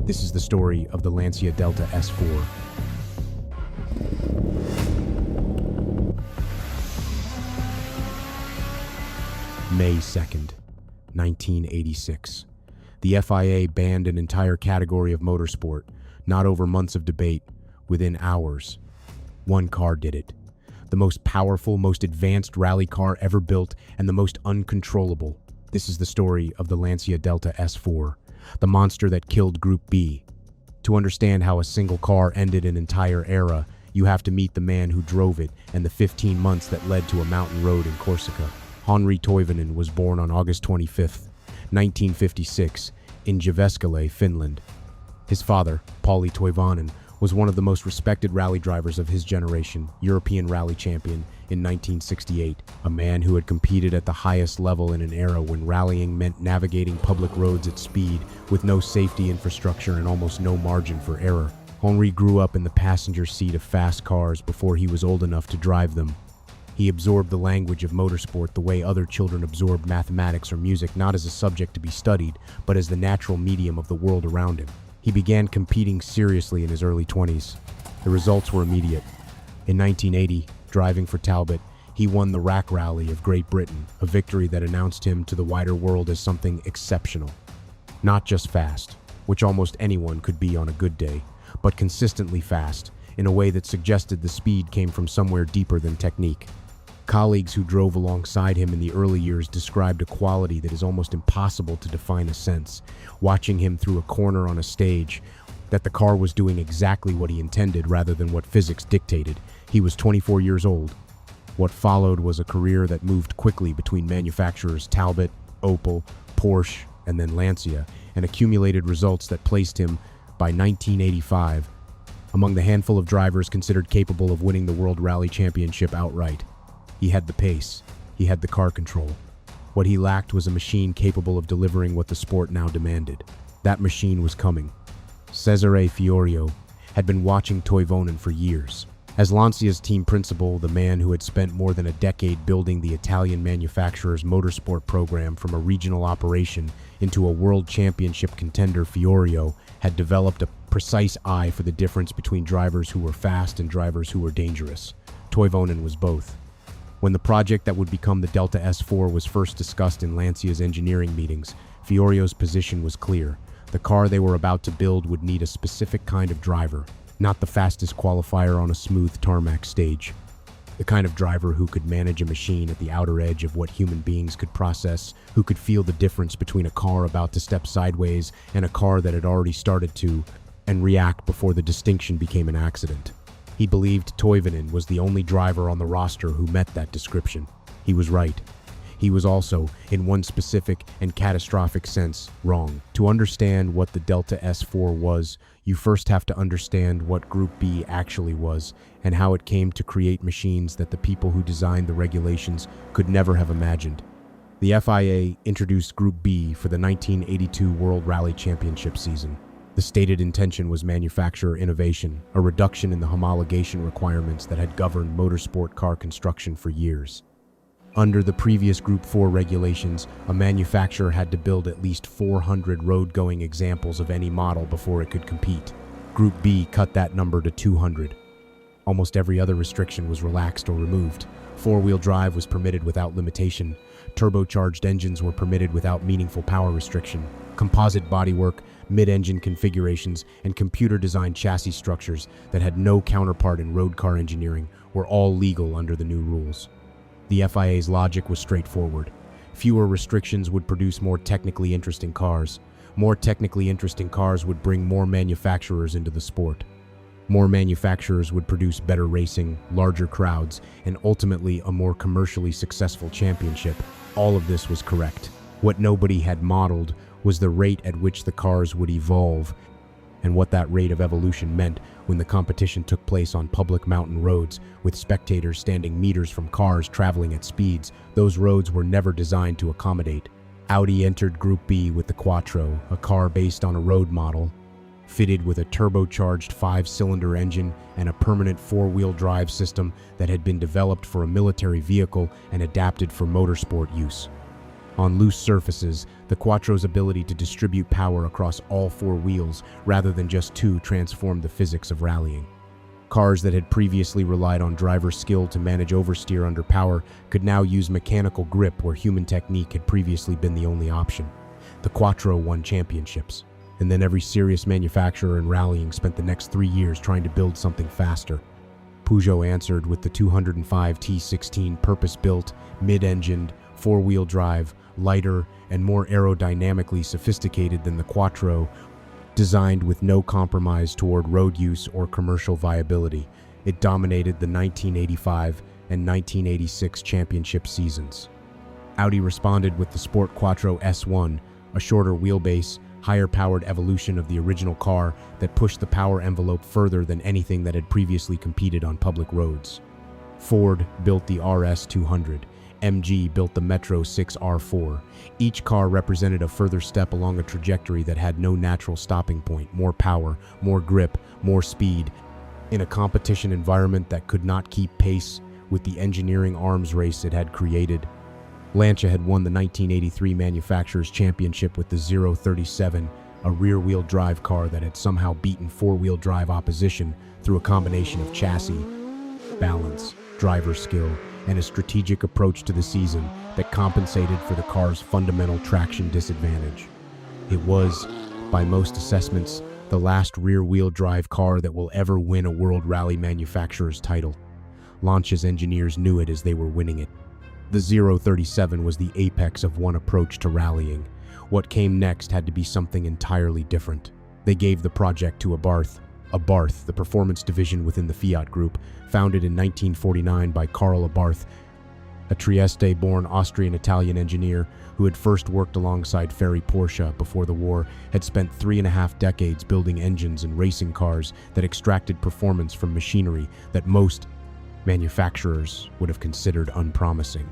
This is the story of the Lancia Delta S4. May 2nd, 1986. The FIA banned an entire category of motorsport, not over months of debate, within hours. One car did it. The most powerful, most advanced rally car ever built, and the most uncontrollable. This is the story of the Lancia Delta S4, the monster that killed Group B. To understand how a single car ended an entire era, you have to meet the man who drove it and the 15 months that led to a mountain road in Corsica. Henri Toivonen was born on August 25, 1956, in Jyväskylä, Finland. His father, Henri Toivonen, was one of the most respected rally drivers of his generation, European rally champion in 1968, a man who had competed at the highest level in an era when rallying meant navigating public roads at speed with no safety infrastructure and almost no margin for error. Henri grew up in the passenger seat of fast cars before he was old enough to drive them. He absorbed the language of motorsport the way other children absorbed mathematics or music, not as a subject to be studied, but as the natural medium of the world around him. He began competing seriously in his early 20s. The results were immediate. In 1980, driving for Talbot, he won the Rack Rally of Great Britain, a victory that announced him to the wider world as something exceptional. Not just fast, which almost anyone could be on a good day, but consistently fast, in a way that suggested the speed came from somewhere deeper than technique. Colleagues who drove alongside him in the early years described a quality that is almost impossible to define a sense. Watching him through a corner on a stage, that the car was doing exactly what he intended rather than what physics dictated. He was 24 years old. What followed was a career that moved quickly between manufacturers Talbot, Opel, Porsche, and then Lancia, and accumulated results that placed him, by 1985, among the handful of drivers considered capable of winning the World Rally Championship outright. He had the pace. He had the car control. What he lacked was a machine capable of delivering what the sport now demanded. That machine was coming. Cesare Fiorio had been watching Toivonen for years. As Lancia's team principal, the man who had spent more than a decade building the Italian manufacturer's motorsport program from a regional operation into a world championship contender, Fiorio had developed a precise eye for the difference between drivers who were fast and drivers who were dangerous. Toivonen was both. When the project that would become the Delta S4 was first discussed in Lancia's engineering meetings, Fiorio's position was clear. The car they were about to build would need a specific kind of driver, not the fastest qualifier on a smooth tarmac stage. The kind of driver who could manage a machine at the outer edge of what human beings could process, who could feel the difference between a car about to step sideways and a car that had already started to, and react before the distinction became an accident. He believed Toivonen was the only driver on the roster who met that description. He was right. He was also, in one specific and catastrophic sense, wrong. To understand what the Delta S4 was, you first have to understand what Group B actually was and how it came to create machines that the people who designed the regulations could never have imagined. The FIA introduced Group B for the 1982 World Rally Championship season. The stated intention was manufacturer innovation, a reduction in the homologation requirements that had governed motorsport car construction for years. Under the previous Group 4 regulations, a manufacturer had to build at least 400 road-going examples of any model before it could compete. Group B cut that number to 200. Almost every other restriction was relaxed or removed. Four-wheel drive was permitted without limitation. Turbocharged engines were permitted without meaningful power restriction. Composite bodywork, mid-engine configurations, and computer-designed chassis structures that had no counterpart in road car engineering were all legal under the new rules. The FIA's logic was straightforward. Fewer restrictions would produce more technically interesting cars. More technically interesting cars would bring more manufacturers into the sport. More manufacturers would produce better racing, larger crowds, and ultimately a more commercially successful championship. All of this was correct. What nobody had modeled was the rate at which the cars would evolve, and what that rate of evolution meant when the competition took place on public mountain roads, with spectators standing meters from cars traveling at speeds those roads were never designed to accommodate. Audi entered Group B with the Quattro, a car based on a road model, fitted with a turbocharged 5-cylinder engine and a permanent 4-wheel drive system that had been developed for a military vehicle and adapted for motorsport use. On loose surfaces, the Quattro's ability to distribute power across all four wheels rather than just two transformed the physics of rallying. Cars that had previously relied on driver skill to manage oversteer under power could now use mechanical grip where human technique had previously been the only option. The Quattro won championships, and then every serious manufacturer in rallying spent the next 3 years trying to build something faster. Peugeot answered with the 205 T16 purpose-built, mid-engined, four-wheel drive, lighter, and more aerodynamically sophisticated than the Quattro, designed with no compromise toward road use or commercial viability. It dominated the 1985 and 1986 championship seasons. Audi responded with the Sport Quattro S1, a shorter wheelbase, higher-powered evolution of the original car that pushed the power envelope further than anything that had previously competed on public roads. Ford built the RS200. MG built the Metro 6R4. Each car represented a further step along a trajectory that had no natural stopping point: more power, more grip, more speed, in a competition environment that could not keep pace with the engineering arms race it had created. Lancia had won the 1983 Manufacturers' Championship with the 037, a rear-wheel drive car that had somehow beaten four-wheel drive opposition through a combination of chassis, balance, driver skill, and a strategic approach to the season that compensated for the car's fundamental traction disadvantage. It was, by most assessments, the last rear-wheel drive car that will ever win a World Rally Manufacturers title. Lancia's engineers knew it as they were winning it. The 037 was the apex of one approach to rallying. What came next had to be something entirely different. They gave the project to Abarth, the performance division within the Fiat Group, founded in 1949 by Karl Abarth, a Trieste-born Austrian-Italian engineer who had first worked alongside Ferry Porsche before the war, had spent 3.5 decades building engines and racing cars that extracted performance from machinery that most manufacturers would have considered unpromising.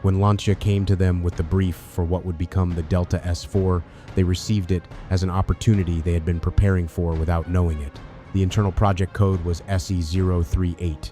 When Lancia came to them with the brief for what would become the Delta S4, they received it as an opportunity they had been preparing for without knowing it. The internal project code was SE038.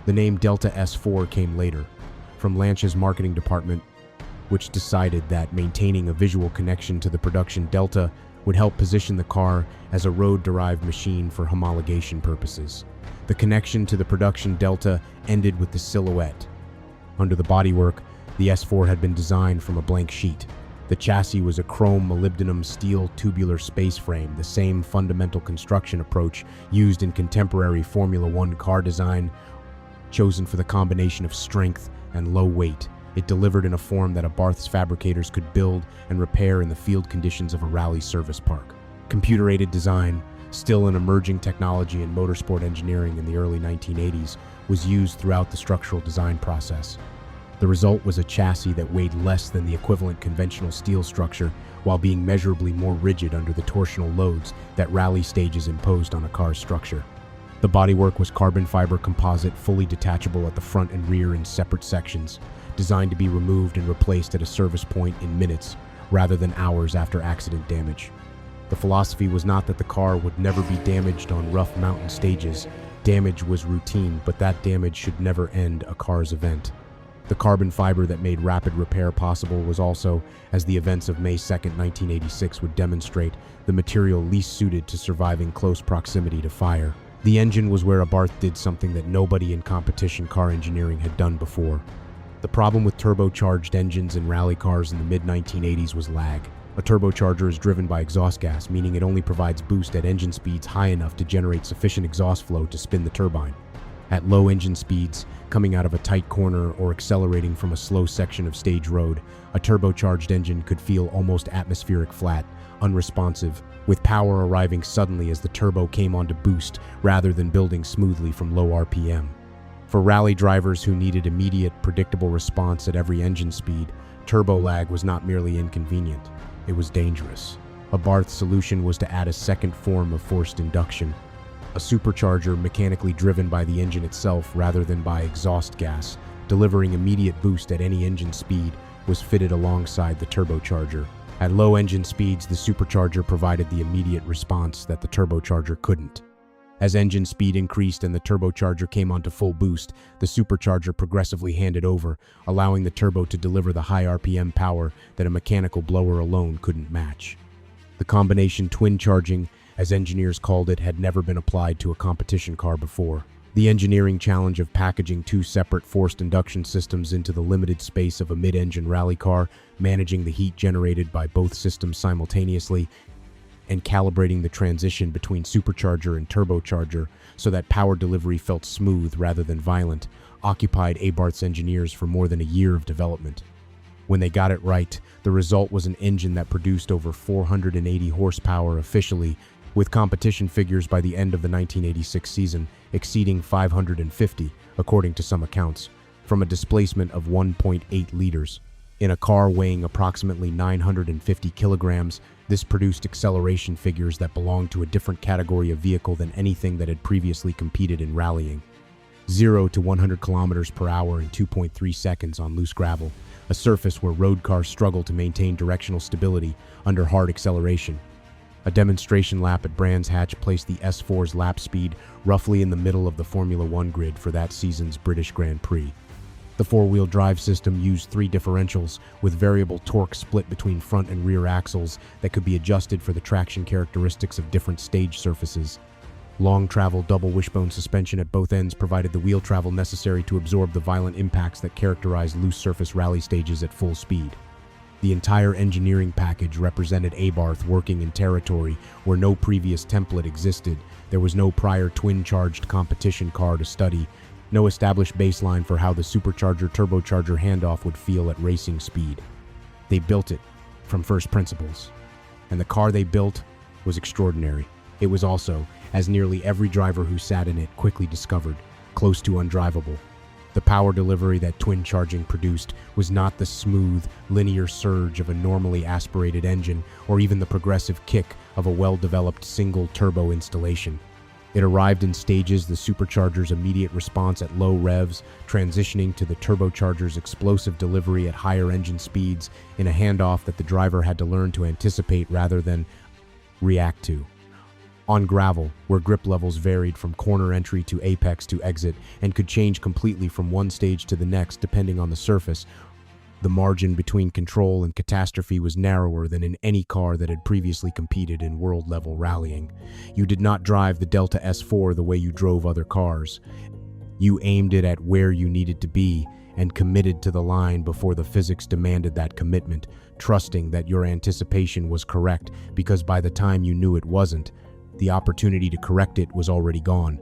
The name Delta S4 came later, from Lancia's marketing department, which decided that maintaining a visual connection to the production Delta would help position the car as a road-derived machine for homologation purposes. The connection to the production Delta ended with the silhouette. Under the bodywork, the S4 had been designed from a blank sheet. The chassis was a chrome molybdenum steel tubular space frame, the same fundamental construction approach used in contemporary Formula One car design, chosen for the combination of strength and low weight. It delivered in a form that Abarth's fabricators could build and repair in the field conditions of a rally service park. Computer-aided design, still an emerging technology in motorsport engineering in the early 1980s, was used throughout the structural design process. The result was a chassis that weighed less than the equivalent conventional steel structure while being measurably more rigid under the torsional loads that rally stages imposed on a car's structure. The bodywork was carbon fiber composite, fully detachable at the front and rear in separate sections, designed to be removed and replaced at a service point in minutes rather than hours after accident damage. The philosophy was not that the car would never be damaged on rough mountain stages. Damage was routine, but that damage should never end a car's event. The carbon fiber that made rapid repair possible was also, as the events of May 2, 1986 would demonstrate, the material least suited to surviving close proximity to fire. The engine was where Abarth did something that nobody in competition car engineering had done before. The problem with turbocharged engines in rally cars in the mid-1980s was lag. A turbocharger is driven by exhaust gas, meaning it only provides boost at engine speeds high enough to generate sufficient exhaust flow to spin the turbine. At low engine speeds, coming out of a tight corner or accelerating from a slow section of stage road, a turbocharged engine could feel almost atmospheric flat, unresponsive, with power arriving suddenly as the turbo came on to boost rather than building smoothly from low RPM. For rally drivers who needed immediate, predictable response at every engine speed, turbo lag was not merely inconvenient, it was dangerous. Abarth's solution was to add a second form of forced induction, a supercharger mechanically driven by the engine itself rather than by exhaust gas, delivering immediate boost at any engine speed, was fitted alongside the turbocharger. At low engine speeds, the supercharger provided the immediate response that the turbocharger couldn't. As engine speed increased and the turbocharger came onto full boost, the supercharger progressively handed over, allowing the turbo to deliver the high RPM power that a mechanical blower alone couldn't match. The combination twin charging, as engineers called it, had never been applied to a competition car before. The engineering challenge of packaging two separate forced induction systems into the limited space of a mid-engine rally car, managing the heat generated by both systems simultaneously, and calibrating the transition between supercharger and turbocharger so that power delivery felt smooth rather than violent, occupied Abarth's engineers for more than a year of development. When they got it right, the result was an engine that produced over 480 horsepower officially, with competition figures by the end of the 1986 season exceeding 550, according to some accounts, from a displacement of 1.8 liters. In a car weighing approximately 950 kilograms, this produced acceleration figures that belonged to a different category of vehicle than anything that had previously competed in rallying. 0 to 100 kilometers per hour in 2.3 seconds on loose gravel, a surface where road cars struggle to maintain directional stability under hard acceleration. A demonstration lap at Brands Hatch placed the S4's lap speed roughly in the middle of the Formula One grid for that season's British Grand Prix. The four-wheel drive system used 3 differentials with variable torque split between front and rear axles that could be adjusted for the traction characteristics of different stage surfaces. Long-travel double wishbone suspension at both ends provided the wheel travel necessary to absorb the violent impacts that characterize loose surface rally stages at full speed. The entire engineering package represented Abarth working in territory where no previous template existed. There was no prior twin-charged competition car to study, no established baseline for how the supercharger-turbocharger handoff would feel at racing speed. They built it from first principles. And the car they built was extraordinary. It was also, as nearly every driver who sat in it quickly discovered, close to undrivable. The power delivery that twin charging produced was not the smooth, linear surge of a normally aspirated engine or even the progressive kick of a well-developed single-turbo installation. It arrived in stages, the supercharger's immediate response at low revs, transitioning to the turbocharger's explosive delivery at higher engine speeds in a handoff that the driver had to learn to anticipate rather than react to. On gravel, where grip levels varied from corner entry to apex to exit and could change completely from one stage to the next depending on the surface, the margin between control and catastrophe was narrower than in any car that had previously competed in world-level rallying. You did not drive the Delta S4 the way you drove other cars. You aimed it at where you needed to be and committed to the line before the physics demanded that commitment, trusting that your anticipation was correct because by the time you knew it wasn't, the opportunity to correct it was already gone.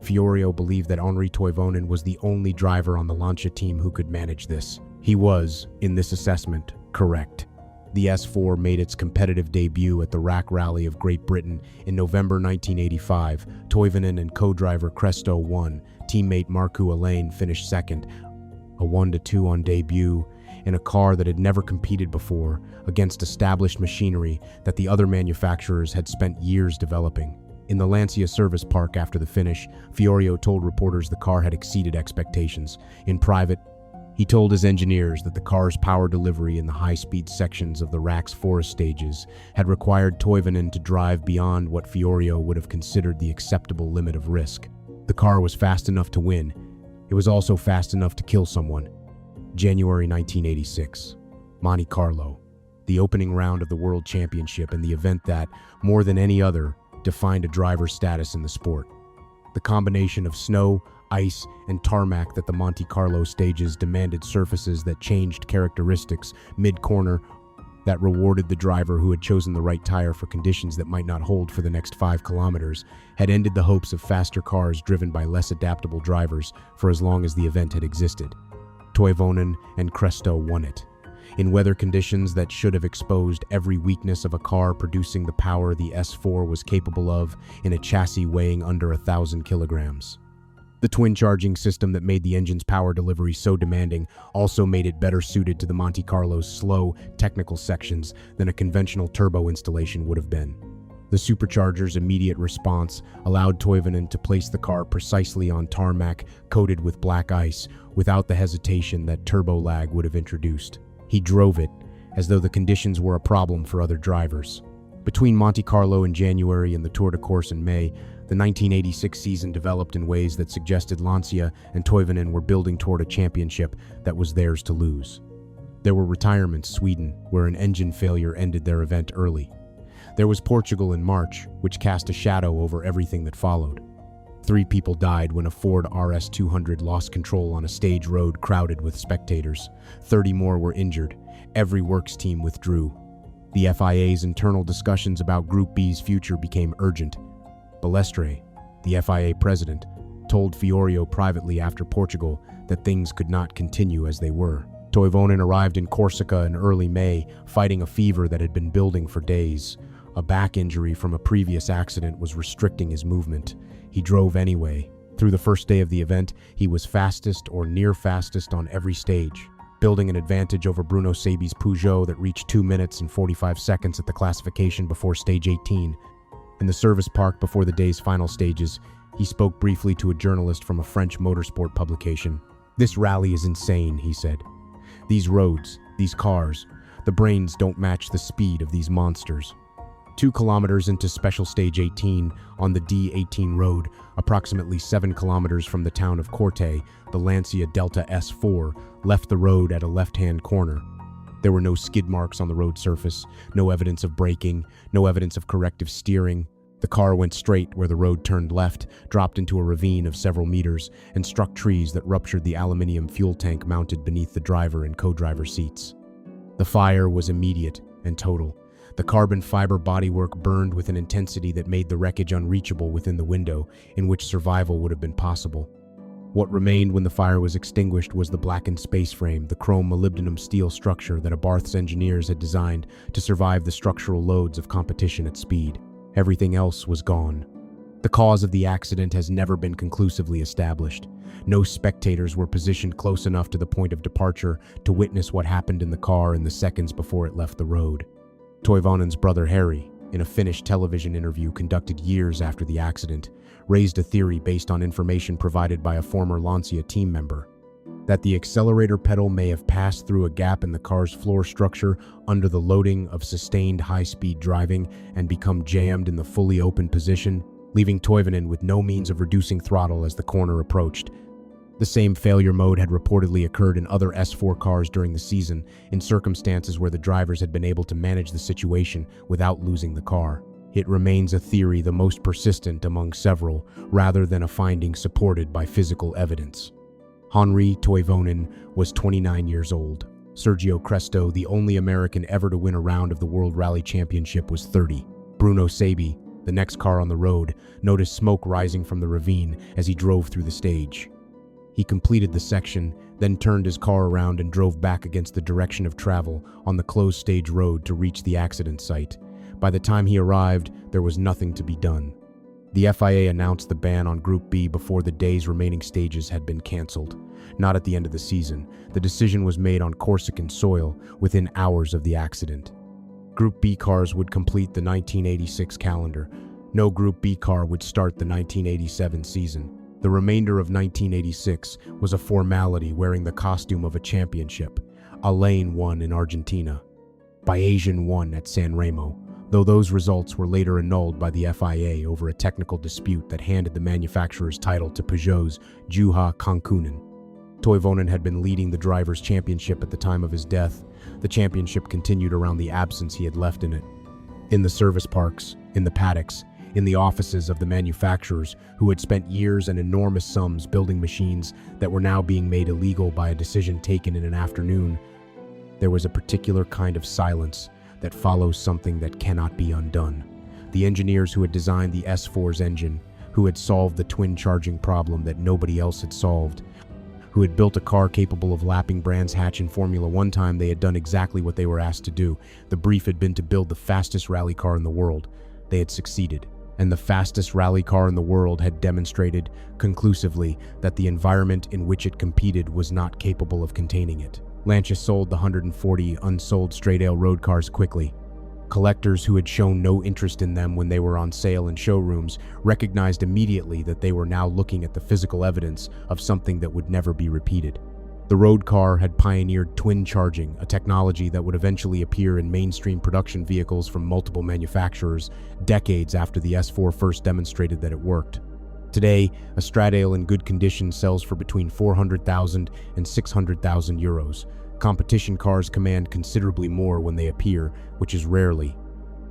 Fiorio believed that Henri Toivonen was the only driver on the Lancia team who could manage this. He was, in this assessment, correct. The S4 made its competitive debut at the RAC Rally of Great Britain in November 1985. Toivonen and co-driver Cresto won. Teammate Marco Alain finished second. A 1-2 on debut in a car that had never competed before against established machinery that the other manufacturers had spent years developing. In the Lancia service park after the finish, Fiorio told reporters the car had exceeded expectations. In private, he told his engineers that the car's power delivery in the high-speed sections of the RAC's forest stages had required Toivonen to drive beyond what Fiorio would have considered the acceptable limit of risk. The car was fast enough to win. It was also fast enough to kill someone. January 1986. Monte Carlo. The opening round of the World Championship and the event that, more than any other, defined a driver's status in the sport. The combination of snow, ice, and tarmac that the Monte Carlo stages demanded surfaces that changed characteristics mid-corner that rewarded the driver who had chosen the right tire for conditions that might not hold for the next 5 kilometers, had ended the hopes of faster cars driven by less adaptable drivers for as long as the event had existed. Toivonen and Cresto won it. In weather conditions that should have exposed every weakness of a car producing the power the S4 was capable of in a chassis weighing under 1,000 kilograms. The twin-charging system that made the engine's power delivery so demanding also made it better suited to the Monte Carlo's slow, technical sections than a conventional turbo installation would have been. The supercharger's immediate response allowed Toivonen to place the car precisely on tarmac coated with black ice without the hesitation that turbo lag would have introduced. He drove it as though the conditions were a problem for other drivers. Between Monte Carlo in January and the Tour de Corse in May, The 1986 season developed in ways that suggested Lancia and Toivonen were building toward a championship that was theirs to lose. There were retirements: Sweden, where an engine failure ended their event early. There was Portugal in March, which cast a shadow over everything that followed. 3 people died when a Ford RS200 lost control on a stage road crowded with spectators. 30 more were injured. Every works team withdrew. The FIA's internal discussions about Group B's future became urgent. Balestre, the FIA president, told Fiorio privately after Portugal that things could not continue as they were. Toivonen arrived in Corsica in early May, fighting a fever that had been building for days. A back injury from a previous accident was restricting his movement. He drove anyway. Through the first day of the event, he was fastest or near fastest on every stage, building an advantage over Bruno Sebi's Peugeot that reached 2 minutes and 45 seconds at the classification before stage 18. In the service park before the day's final stages, he spoke briefly to a journalist from a French motorsport publication. "This rally is insane," he said. "These roads, these cars, the brains don't match the speed of these monsters." 2 kilometers into special stage 18 on the D18 road, approximately 7 kilometers from the town of Corte, the Lancia Delta S4 left the road at a left-hand corner. There were no skid marks on the road surface, no evidence of braking, no evidence of corrective steering. The car went straight where the road turned left, dropped into a ravine of several meters, and struck trees that ruptured the aluminium fuel tank mounted beneath the driver and co-driver seats. The fire was immediate and total. The carbon fiber bodywork burned with an intensity that made the wreckage unreachable within the window in which survival would have been possible. What remained when the fire was extinguished was the blackened space frame, the chrome molybdenum steel structure that Abarth's engineers had designed to survive the structural loads of competition at speed. Everything else was gone. The cause of the accident has never been conclusively established. No spectators were positioned close enough to the point of departure to witness what happened in the car in the seconds before it left the road. Toivonen's brother Harry, in a Finnish television interview conducted years after the accident, raised a theory based on information provided by a former Lancia team member, that the accelerator pedal may have passed through a gap in the car's floor structure under the loading of sustained high-speed driving and become jammed in the fully open position, leaving Toivonen with no means of reducing throttle as the corner approached. The same failure mode had reportedly occurred in other S4 cars during the season, in circumstances where the drivers had been able to manage the situation without losing the car. It remains a theory the most persistent among several, rather than a finding supported by physical evidence. Henri Toivonen was 29 years old. Sergio Cresto, the only American ever to win a round of the World Rally Championship, was 30. Bruno Sebi, the next car on the road, noticed smoke rising from the ravine as he drove through the stage. He completed the section, then turned his car around and drove back against the direction of travel on the closed stage road to reach the accident site. By the time he arrived, there was nothing to be done. The FIA announced the ban on Group B before the day's remaining stages had been cancelled. Not at the end of the season. The decision was made on Corsican soil within hours of the accident. Group B cars would complete the 1986 calendar. No Group B car would start the 1987 season. The remainder of 1986 was a formality wearing the costume of a championship. Alain won in Argentina. Bayesian won at San Remo, though those results were later annulled by the FIA over a technical dispute that handed the manufacturer's title to Peugeot's Juha Kankkunen. Toivonen had been leading the Drivers' Championship at the time of his death. The championship continued around the absence he had left in it. In the service parks, in the paddocks, in the offices of the manufacturers who had spent years and enormous sums building machines that were now being made illegal by a decision taken in an afternoon, there was a particular kind of silence that follows something that cannot be undone. The engineers who had designed the S4's engine, who had solved the twin charging problem that nobody else had solved, who had built a car capable of lapping Brands Hatch in Formula One time, they had done exactly what they were asked to do. The brief had been to build the fastest rally car in the world. They had succeeded. And the fastest rally car in the world had demonstrated conclusively that the environment in which it competed was not capable of containing it. Lancia sold the 140 unsold straight-ale road cars quickly. Collectors who had shown no interest in them when they were on sale in showrooms recognized immediately that they were now looking at the physical evidence of something that would never be repeated. The road car had pioneered twin charging, a technology that would eventually appear in mainstream production vehicles from multiple manufacturers decades after the S4 first demonstrated that it worked. Today, a Stradale in good condition sells for between 400,000 and 600,000 euros. Competition cars command considerably more when they appear, which is rarely.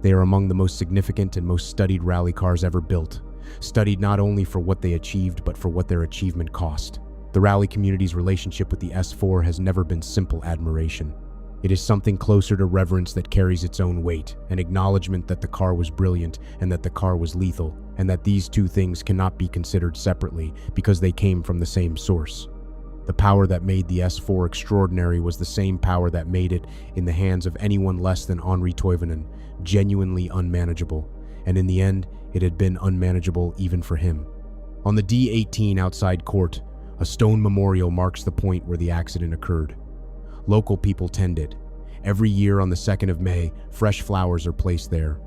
They are among the most significant and most studied rally cars ever built, studied not only for what they achieved but for what their achievement cost. The rally community's relationship with the S4 has never been simple admiration. It is something closer to reverence that carries its own weight, an acknowledgement that the car was brilliant and that the car was lethal, and that these two things cannot be considered separately because they came from the same source. The power that made the S4 extraordinary was the same power that made it, in the hands of anyone less than Henri Toivonen, genuinely unmanageable, and in the end, it had been unmanageable even for him. On the D18 outside court, a stone memorial marks the point where the accident occurred. Local people tend it. Every year on the 2nd of May, fresh flowers are placed there.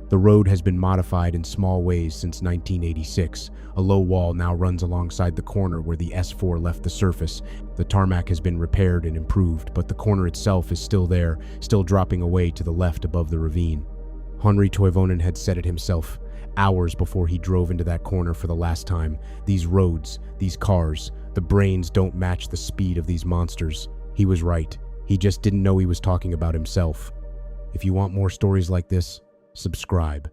The road has been modified in small ways since 1986. A low wall now runs alongside the corner where the S4 left the surface. The tarmac has been repaired and improved, but the corner itself is still there, still dropping away to the left above the ravine. Henri Toivonen had said it himself, hours before he drove into that corner for the last time. These roads, these cars, the brains don't match the speed of these monsters. He was right. He just didn't know he was talking about himself. If you want more stories like this, subscribe.